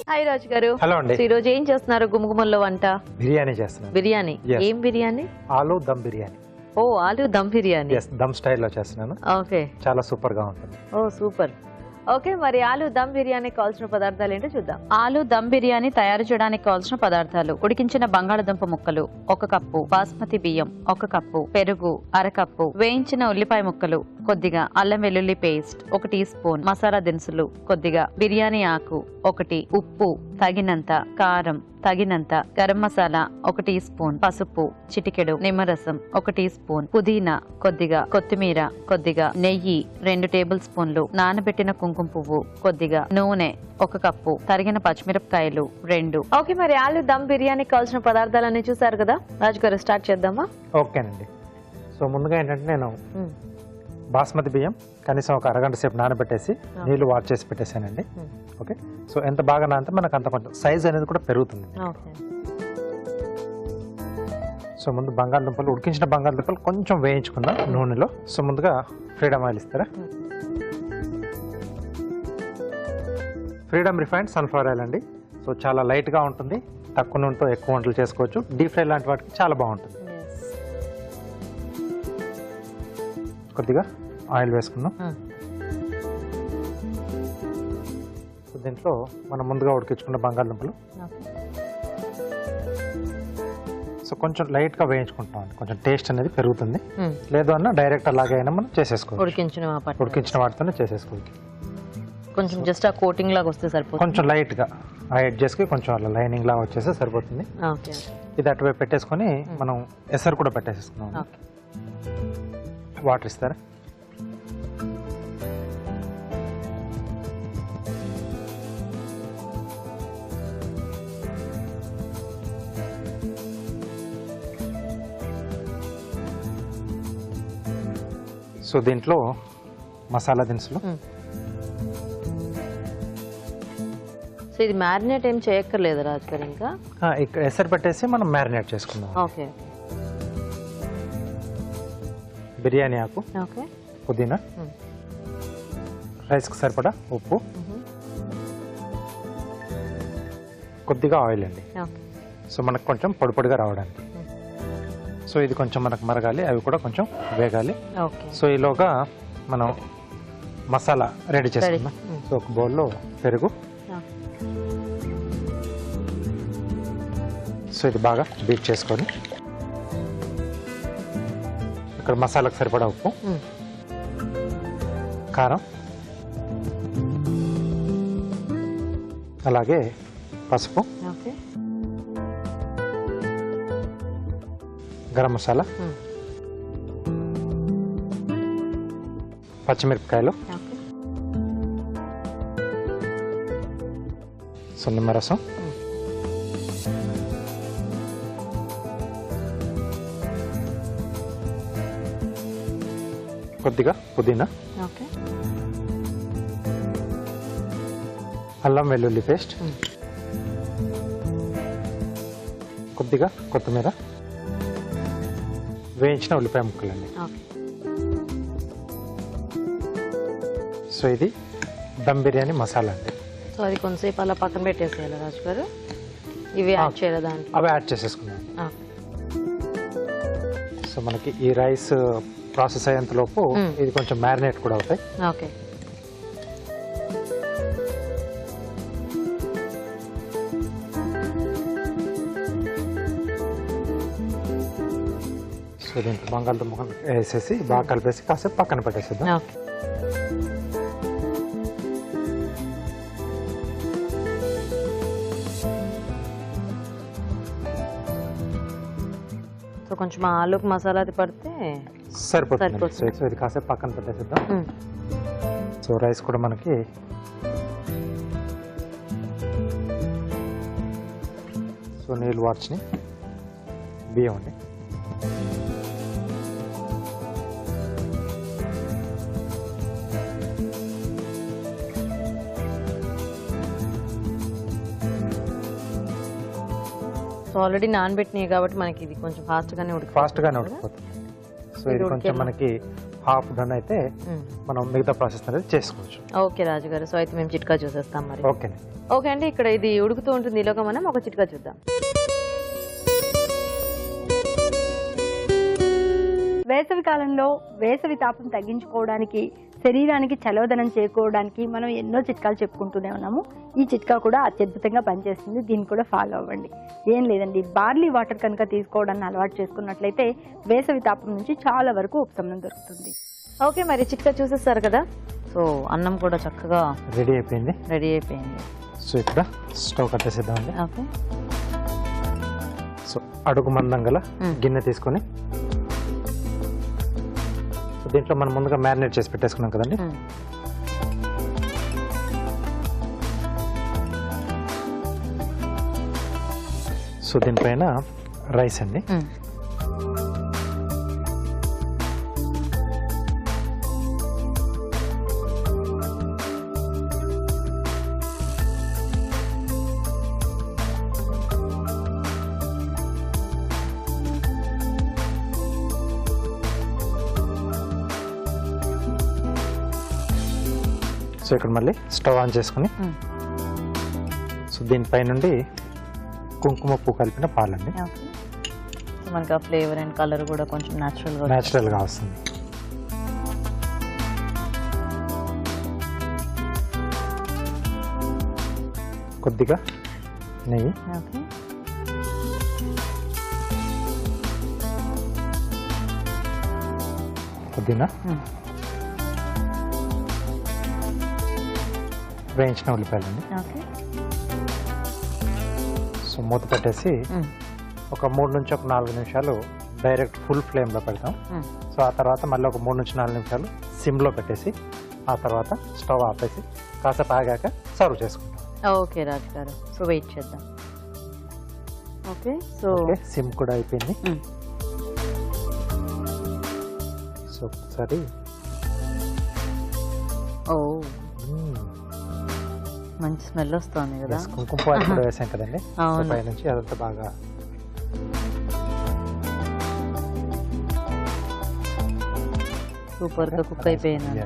Hi రాజు గారు. Hello అండి. ఈ రోజు ఏం చేస్తున్నారు? గుమగుమల్లో వంట బిర్యానీ చేస్తున్నాను. బిర్యానీ. ఏం బిర్యానీ? ఆలు దమ్ బిర్యానీ. ఓ, ఆలు దమ్ బిర్యానీ. దమ్ స్టైల్లో చేస్తున్నాను. ఓకే, చాలా సూపర్ గా ఉంటుంది. ఓ సూపర్. ఓకే, మరి ఆలు దమ్ బిర్యానీ కావాల్సిన పదార్థాలు ఏంటో చూద్దాం. ఆలు దమ్ బిర్యానీ తయారు చేయడానికి కావాల్సిన పదార్థాలు: ఉడికించిన బంగాళదుంప ముక్కలు 1 కప్పు, బాస్మతి బియ్యం 1 కప్పు, పెరుగు 1/2 కప్పు, వేయించిన ఉల్లిపాయ ముక్కలు కొద్దిగా, అల్లం వెల్లుల్లి పేస్ట్ 1 టీ స్పూన్, మసాలా దినుసులు కొద్దిగా, బిర్యానీ ఆకు 1, ఉప్పు తగినంత, కారం తగినంత, గరం మసాలా 1 టీ స్పూన్, పసుపు చిటికెడు, నిమ్మరసం 1 టీ స్పూన్, పుదీనా కొద్దిగా, కొత్తిమీర కొద్దిగా, నెయ్యి 2 టేబుల్ స్పూన్లు, నానబెట్టిన కుంకుమ పువ్వు కొద్దిగా, నూనె 1 కప్పు, తరిగిన పచ్చిమిరపకాయలు 2. ఓకే, మరి ఆలు దమ్ బిర్యానీ కావాల్సిన పదార్థాలన్నీ చూసారు కదా రాజు గారు, స్టార్ట్ చేద్దామా? ఓకేనండి. సో ముందుగా ఏంటంటే నేను బాస్మతి బియ్యం కనీసం ఒక అరగంట సేపు నానబెట్టేసి నీళ్లు వాష్ చేసి పెట్టేసానండి. ఓకే, సో ఎంత బాగా నానితే మనకు అంత కొంచెం సైజ్ అనేది కూడా పెరుగుతుంది. సో ముందు బంగాళదుంపలు, ఉడికించిన బంగాళదుంపలు కొంచెం వేయించుకుందాం నూనెలో. సో ముందుగా ఫ్రీడమ్ ఆయిల్ ఇస్తారా? ఫ్రీడమ్ రిఫైన్డ్ సన్ఫ్లవర్ ఆయిల్ అండి. సో చాలా లైట్గా ఉంటుంది, తక్కువ నూనెతో ఎక్కువ వంటలు చేసుకోవచ్చు. డీప్ ఫ్రై లాంటి వాటికి చాలా బాగుంటుంది. కొద్దిగా ఆయిల్ వేసుకుందాం. దీంట్లో మనం ముందుగా ఉడికించుకున్న బంగాళదుంపలు సో కొంచెం లైట్గా వేయించుకుంటాం, కొంచెం టేస్ట్ అనేది పెరుగుతుంది. లేదు అన్న డైరెక్ట్ అలాగే అయినా మనం చేసేసుకోవచ్చు. ఉడికించిన వాటితోనే చేసుకోవచ్చు. కొంచెం జస్ట్ ఆ కోటింగ్ లాగా వస్తే సరిపోతుంది. కొంచెం లైట్గా ఆ ఎడ్జెస్కి కొంచెం అలా లైనింగ్ లాగా వచ్చేస్తే సరిపోతుంది. ఇది అటువైపు పెట్టేసుకొని మనం ఎసరు కూడా పెట్టేసుకున్నాం. వాటర్ ఇస్తారా? సో దీంట్లో మసాలా దినుసులు. సో ఇది మ్యారినేట్ ఏం చేయక్కర్లేదు రాజు గారు? ఇంకా ఇక్కడ ఎసరు పెట్టేసి మనం మ్యారినేట్ చేసుకుందాం. ఓకే. బిర్యానీ ఆకు, ఓకే, పుదీనా, రైస్కి సరిపడా ఉప్పు, కొద్దిగా ఆయిల్ అండి. సో మనకు కొంచెం పొడి పొడిగా రావడానికి. సో ఇది కొంచెం మనకు మరగాలి, అవి కూడా కొంచెం వేగాలి. సో ఈలోగా మనం మసాలా రెడీ చేసుకుందాం. సో ఒక బౌల్లో పెరుగు, సో ఇది బాగా బీట్ చేసుకొని ఇక్కడ మసాలాకు సరిపడా ఉప్పు, కారం, అలాగే పసుపు, గరం మసాలా, పచ్చిమిరపకాయలు, సో నిమ్మరసం, కొద్దిగా పుదీనా, అల్లం వెల్లుల్లి పేస్ట్, కొద్దిగా కొత్తిమీర, వేయించిన ఉల్లిపాయ ముక్కలండి. సో ఇది దమ్ బిర్యానీ మసాలా అండి. సో అది కొంతసేపు అలా పక్కన పెట్టేసేయాలి రాజు గారు. ఇవి యాడ్ చేయాలి దాంట్లో? అవి యాడ్ చేసేసుకున్నాం. సో మనకి ఈ రైస్ ప్రాసెస్ అయ్యేంతలోపు ఇది కొంచెం మ్యారినేట్ కూడా అవుతాయి. ఓకే. సో దీంట్లో బంగాళదుంప వేసేసి బాగా కలిపేసి కాసేపు పక్కన పెట్టేసేద్దాం. సో కొంచెం ఆలుకు మసాలా అది పడితే సరిపోతుంది. సో ఇది కాసేపు పక్కన పెట్టేసేద్దాం. సో రైస్ కూడా మనకి సో నీళ్ళు వార్చిని బియ్యం అండి. సో ఆల్రెడీ నానబెట్టినాయి కాబట్టి మనకి ఇది కొంచెం ఫాస్ట్గానే ఉడికిపోతుంది. సో ఇది కొంచెం మనకి హాఫ్ డన్ అయితే మనం మిగతా ప్రాసెస్ అనేది చేసుకోవచ్చు. ఓకే రాజుగారు, సో అయితే మేము చిట్కా చూసేస్తాం మరి. ఓకే ఓకే అండి, ఇక్కడ ఇది ఉడుకుతూ ఉంటుంది, ఈలోగా మనం ఒక చిట్కా చూద్దాం. వేసవి కాలంలో వేసవి తాపం తగ్గించుకోవడానికి, శరీరానికి చలవదనం చేకూరడానికి మనం ఎన్నో చిట్కాలు చెప్పుకుంటూనే ఉన్నాము. ఈ చిట్కా కూడా అత్యద్భుతంగా పనిచేస్తుంది, దీన్ని కూడా ఫాలో అవ్వండి. ఏం లేదండి, బార్లీ వాటర్ కనుక తీసుకోవడాన్ని అలవాటు చేసుకున్నట్లయితే వేసవి తాపం నుంచి చాలా వరకు ఉపశమనం దొరుకుతుంది. ఓకే, మరి చిట్కా చూసేస్తారు కదా, సో అన్నం కూడా చక్కగా రెడీ అయిపోయింది. సో ఇక్కడ స్టవ్ కట్టేసేద్దామండి. ఓకే, సో అడుగు మందం గల గిన్నె తీసుకొని దీంట్లో మనం ముందుగా మ్యారినేట్ చేసి పెట్టేసుకున్నాం కదండి. సో దీనిపైన రైస్ అండి. సో ఇక్కడ మళ్ళీ స్టవ్ ఆన్ చేసుకుని సో దీనిపై నుండి కుంకుమ పువ్వు కలిపిన పాలండి. మనకి ఆ ఫ్లేవర్ అండ్ కలర్ కూడా కొంచెం న్యాచురల్ గా వస్తుంది. కొద్దిగా నెయ్యి, పుదీనా, వేయించిన ఉల్లిపాయలండి. సో మూత పెట్టేసి ఒక 3 నుంచి 4 నిమిషాలు డైరెక్ట్ ఫుల్ ఫ్లేమ్లో పెడతాం. సో ఆ తర్వాత మళ్ళీ ఒక 3 నుంచి 4 నిమిషాలు సిమ్లో పెట్టేసి ఆ తర్వాత స్టవ్ ఆపేసి కాసేపు ఆగాక సర్వ్ చేసుకుంటాం. ఓకే రాజు గారు, సో వెయిట్ చేద్దాం. ఓకే, సో సిమ్ కూడా అయిపోయింది. సో ఒకసారి మంచి స్మెల్ వస్తుంది కదా, కుంకుమ పువ్వు కూడా వేసాం కదండి. పై నుంచి అదంతా బాగా సూపర్ గా కుక్ అయిపోయింది.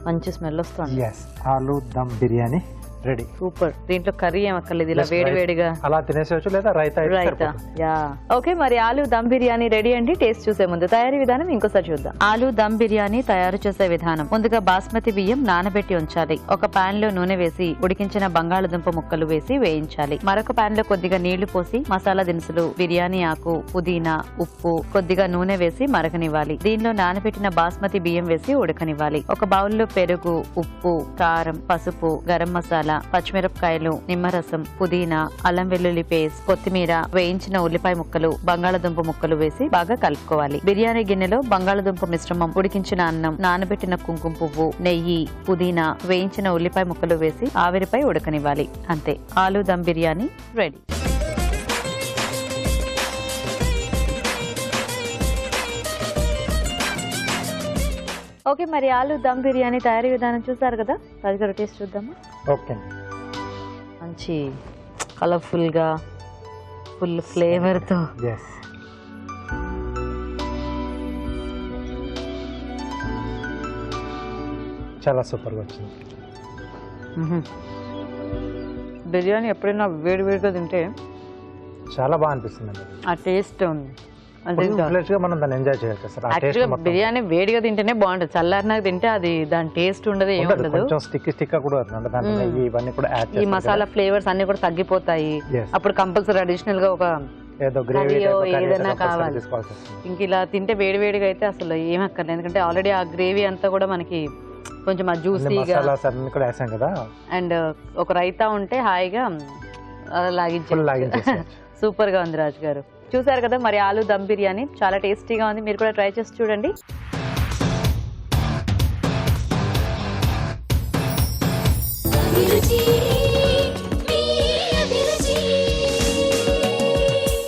మంచి స్మెల్ వస్తుంది. ఆలు దమ్ బిర్యానీ రెడీ. సూపర్. దీంట్లో కర్రీ ఏం అక్కర్లేదు, ఇలా వేడి వేడిగా అలా తినేసేవచ్చు, లేదా రైతా. యా ఓకే, మరి ఆలు దమ్ బిర్యానీ రెడీ అండి. టేస్ట్ చూసే ముందు తయారీ విధానం ఇంకోసారి చూద్దాం. ఆలు దమ్ బిర్యానీ తయారు చేసే విధానం. ముందుగా బాస్మతి బియ్యం నానబెట్టి ఉంచాలి. ఒక పాన్ లో నూనె వేసి ఉడికించిన బంగాళదుంప ముక్కలు వేసి వేయించాలి. మరొక పాన్ లో కొద్దిగా నీళ్లు పోసి మసాలా దినుసులు, బిర్యానీ ఆకు, పుదీనా, ఉప్పు, కొద్దిగా నూనె వేసి మరగనివ్వాలి. దీనిలో నానబెట్టిన బాస్మతి బియ్యం వేసి ఉడకనివ్వాలి. ఒక బౌల్లో పెరుగు, ఉప్పు, కారం, పసుపు, గరం మసాలా, పచ్చిమిరపకాయలు, నిమ్మరసం, పుదీనా, అల్లం వెల్లుల్లి పేస్ట్, కొత్తిమీర, వేయించిన ఉల్లిపాయ ముక్కలు, బంగాళదుంప ముక్కలు వేసి బాగా కలుపుకోవాలి. బిర్యానీ గిన్నెలో బంగాళదుంప మిశ్రమం, ఉడికించిన అన్నం, నానబెట్టిన కుంకుమ పువ్వు, నెయ్యి, పుదీనా, వేయించిన ఉల్లిపాయ ముక్కలు వేసి ఆవిరిపై ఉడకనివ్వాలి. అంతే, ఆలు దమ్ బిర్యానీ రెడీ. ఓకే, మరి ఆలు దమ్ బిర్యానీ తయారీ విధానం చూసారు కదా, రాజుగారు టేస్ట్ చూద్దామా? ఓకే, మంచి కలర్ఫుల్ గా ఫుల్ ఫ్లేవర్ తో చాలా సూపర్ గా వచ్చింది. బిర్యానీ ఎప్పుడైనా వేడి వేడిగా తింటే చాలా బాగా అనిపిస్తుంది. ఆ టేస్ట్ మనం దాన్ని ఎంజాయ్ చేయొచ్చు. బిర్యానీ వేడిగా తింటేనే బాగుంటుంది, చల్లారినాక తింటే అది దాని టేస్ట్ ఉండదు, ఏముండదు. ఈ మసాలా ఫ్లేవర్స్ అన్ని కూడా తగ్గిపోతాయి. అప్పుడు కంపల్సరీ అడిషనల్ గా ఒక ఏదైనా కావాలి. ఇంక ఇలా తింటే వేడి వేడిగా అయితే అసలు ఏమక్కర్లేదు, ఎందుకంటే ఆల్రెడీ ఆ గ్రేవీ అంతా కూడా మనకి కొంచెం ఆ జ్యూసీగా అండ్ ఒక రైతా ఉంటే హాయిగా లాగించే. సూపర్ గా ఉంది రాజు గారు. చూసారు కదా, మరి ఆలు దమ్ బిర్యానీ చాలా టేస్టీగా ఉంది. మీరు కూడా ట్రై చేసి చూడండి. అభిరుచి